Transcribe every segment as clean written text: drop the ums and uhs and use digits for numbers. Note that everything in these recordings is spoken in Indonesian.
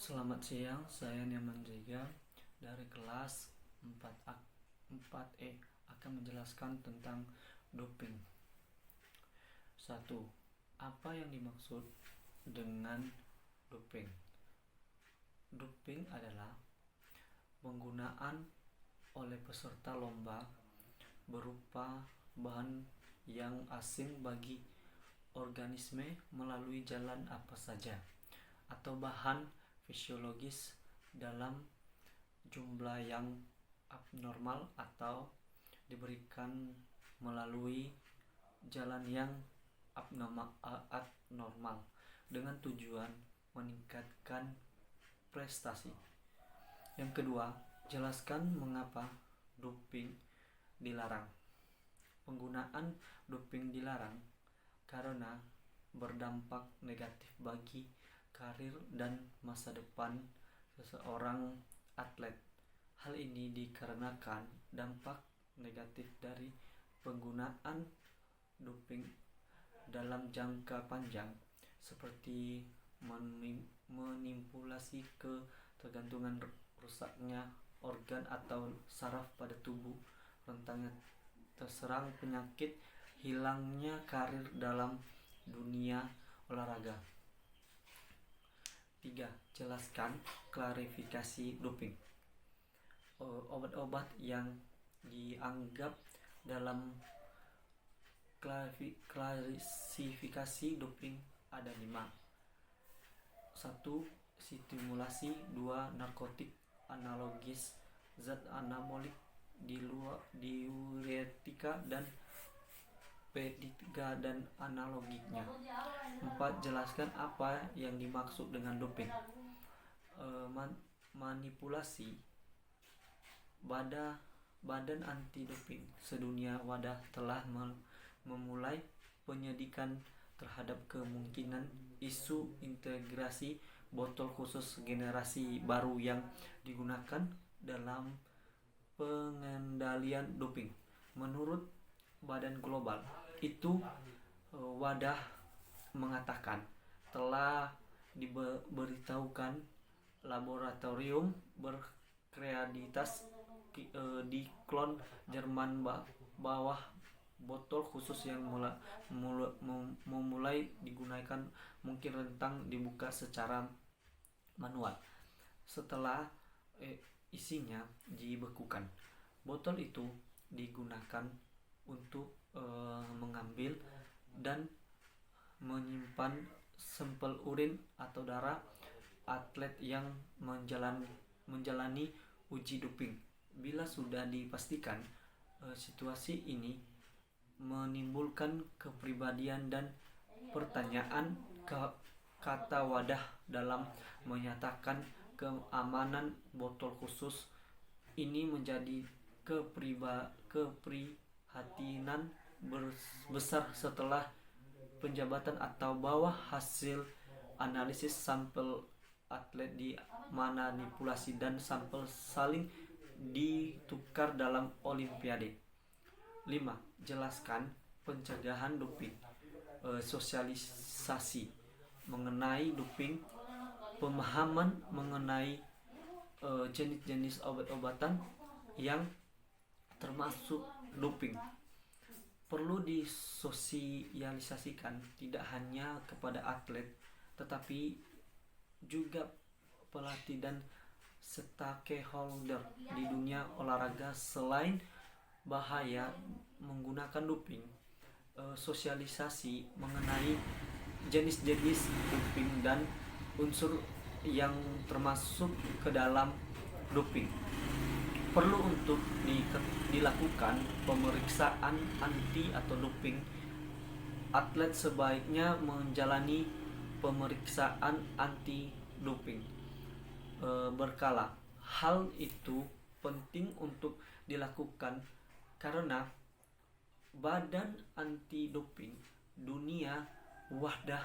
Selamat siang, saya Nyaman Jiga dari kelas 4E akan menjelaskan tentang doping. 1. Apa yang dimaksud dengan doping? Doping adalah penggunaan oleh peserta lomba berupa bahan yang asing bagi organisme melalui jalan apa saja, atau bahan fisiologis dalam jumlah yang abnormal atau diberikan melalui jalan yang abnormal dengan tujuan meningkatkan prestasi. Yang kedua, jelaskan mengapa doping dilarang. Penggunaan doping dilarang karena berdampak negatif bagi karir dan masa depan seseorang atlet. Hal ini dikarenakan dampak negatif dari penggunaan doping dalam jangka panjang, seperti manipulasi ketergantungan, rusaknya organ atau saraf pada tubuh, rentangnya terserang penyakit, hilangnya karir dalam dunia olahraga. 3. Jelaskan klarifikasi doping. Obat-obat yang dianggap dalam klasifikasi doping ada 5. 1. Stimulasi. 2. Narkotik analogis, zat anabolik, diuretika, dan P3 dan analogiknya. 4. Jelaskan apa yang dimaksud dengan doping. Manipulasi. Badan anti doping sedunia WADA telah memulai penyidikan terhadap kemungkinan isu integrasi botol khusus generasi baru yang digunakan dalam pengendalian doping. Menurut Badan Global itu, WADA mengatakan telah diberitahukan laboratorium berkreditas di klon Jerman bahwa botol khusus yang memulai digunakan mungkin rentan dibuka secara manual setelah isinya dibekukan. Botol itu digunakan untuk mengambil dan menyimpan sampel urin atau darah atlet yang menjalani uji doping. Bila sudah dipastikan, situasi ini menimbulkan kepribadian dan pertanyaan. Kata WADA dalam menyatakan keamanan botol khusus ini menjadi keprihatinan besar setelah penjabatan atau bahwa hasil analisis sampel atlet dimanipulasi dan sampel saling ditukar dalam olimpiade. 5. Jelaskan pencegahan doping. Sosialisasi mengenai doping, pemahaman mengenai jenis-jenis obat-obatan yang termasuk doping perlu disosialisasikan tidak hanya kepada atlet tetapi juga pelatih dan stakeholder di dunia olahraga. Selain bahaya menggunakan doping, sosialisasi mengenai jenis-jenis doping dan unsur yang termasuk ke dalam doping perlu untuk dilakukan pemeriksaan anti atau doping. Atlet sebaiknya menjalani pemeriksaan anti doping berkala. Hal itu penting untuk dilakukan karena Badan Anti Doping Dunia WADA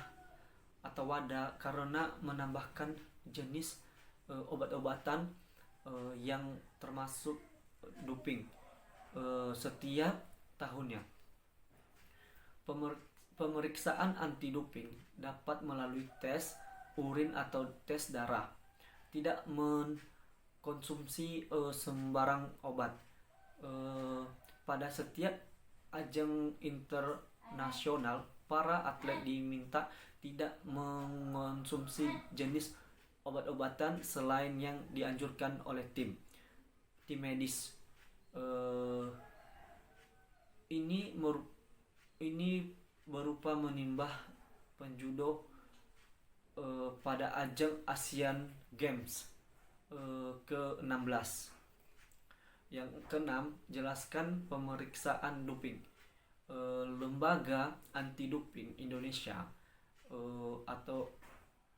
karena menambahkan jenis obat-obatan yang termasuk doping setiap tahunnya. Pemeriksaan anti doping dapat melalui tes urin atau tes darah. tidak mengkonsumsi sembarang obat. Pada setiap ajang internasional, para atlet diminta tidak mengonsumsi jenis obat-obatan selain yang dianjurkan oleh tim medis. Ini berupa menimbah penjudo pada ajang Asian Games ke-16. Yang keenam, jelaskan pemeriksaan doping. Lembaga Anti Doping Indonesia atau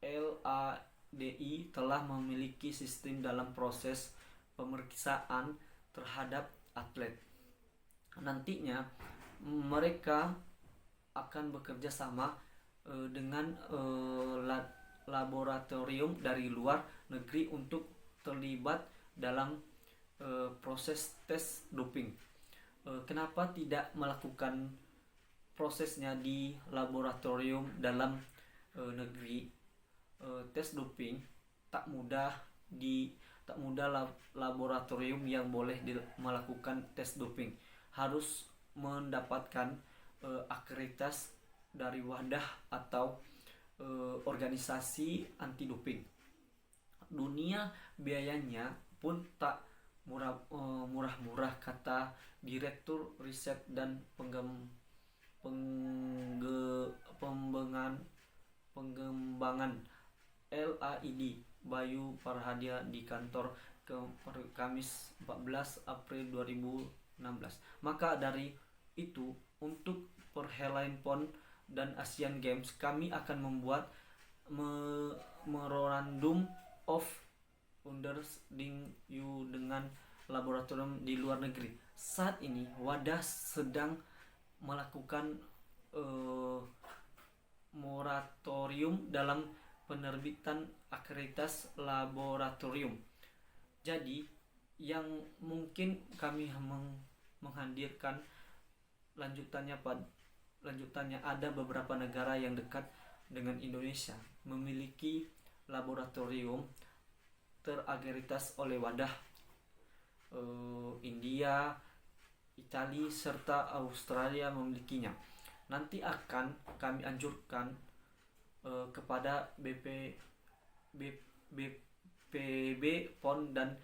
LADI telah memiliki sistem dalam proses pemeriksaan terhadap atlet. Nantinya mereka akan bekerja sama dengan laboratorium dari luar negeri untuk terlibat dalam proses tes doping. Kenapa tidak melakukan prosesnya di laboratorium dalam negeri? Tes doping tak mudah laboratorium yang boleh melakukan tes doping harus mendapatkan akreditasi dari wadah atau organisasi anti doping. Dunia biayanya pun tak murah-murah, kata Direktur Riset dan Pengembangan LAID Bayu Parhadia di kantor Kamis 14 April 2016. Maka dari itu, untuk perhelatan PON dan Asian Games, kami akan membuat memorandum of understanding dengan laboratorium di luar negeri. Saat ini wadah sedang melakukan moratorium dalam penerbitan akreditasi laboratorium. Jadi yang mungkin kami menghadirkan lanjutannya ada beberapa negara yang dekat dengan Indonesia memiliki laboratorium terakreditasi oleh wadah. India, Italia, serta Australia memilikinya. Nanti akan kami anjurkan kepada BPB PON dan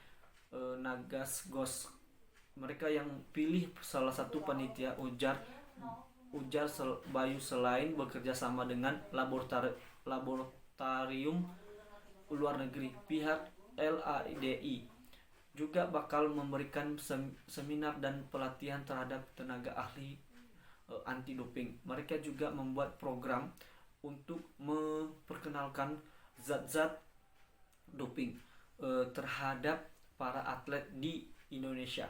Nagasgos. Mereka yang pilih salah satu panitia, ujar Bayu. Selain bekerja sama dengan laboratorium luar negeri, pihak LADI juga bakal memberikan seminar dan pelatihan terhadap tenaga ahli anti doping. Mereka juga membuat program untuk memperkenalkan zat-zat doping terhadap para atlet di Indonesia.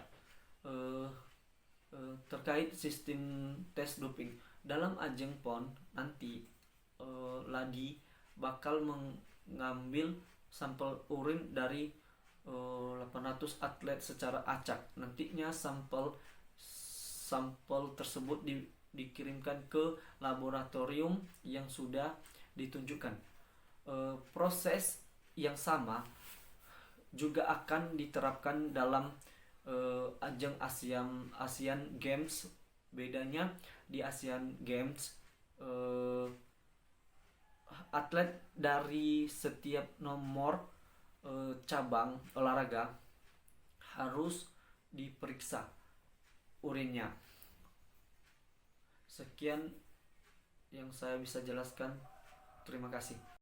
Terkait sistem tes doping dalam ajang PON nanti, LADI bakal mengambil sampel urin dari 800 atlet secara acak. Nantinya sampel tersebut dikirimkan ke laboratorium yang sudah ditunjukkan. Proses yang sama juga akan diterapkan dalam ajang Asian Games. Bedanya di Asian Games, atlet dari setiap nomor cabang olahraga harus diperiksa urinnya. Sekian yang saya bisa jelaskan. Terima kasih.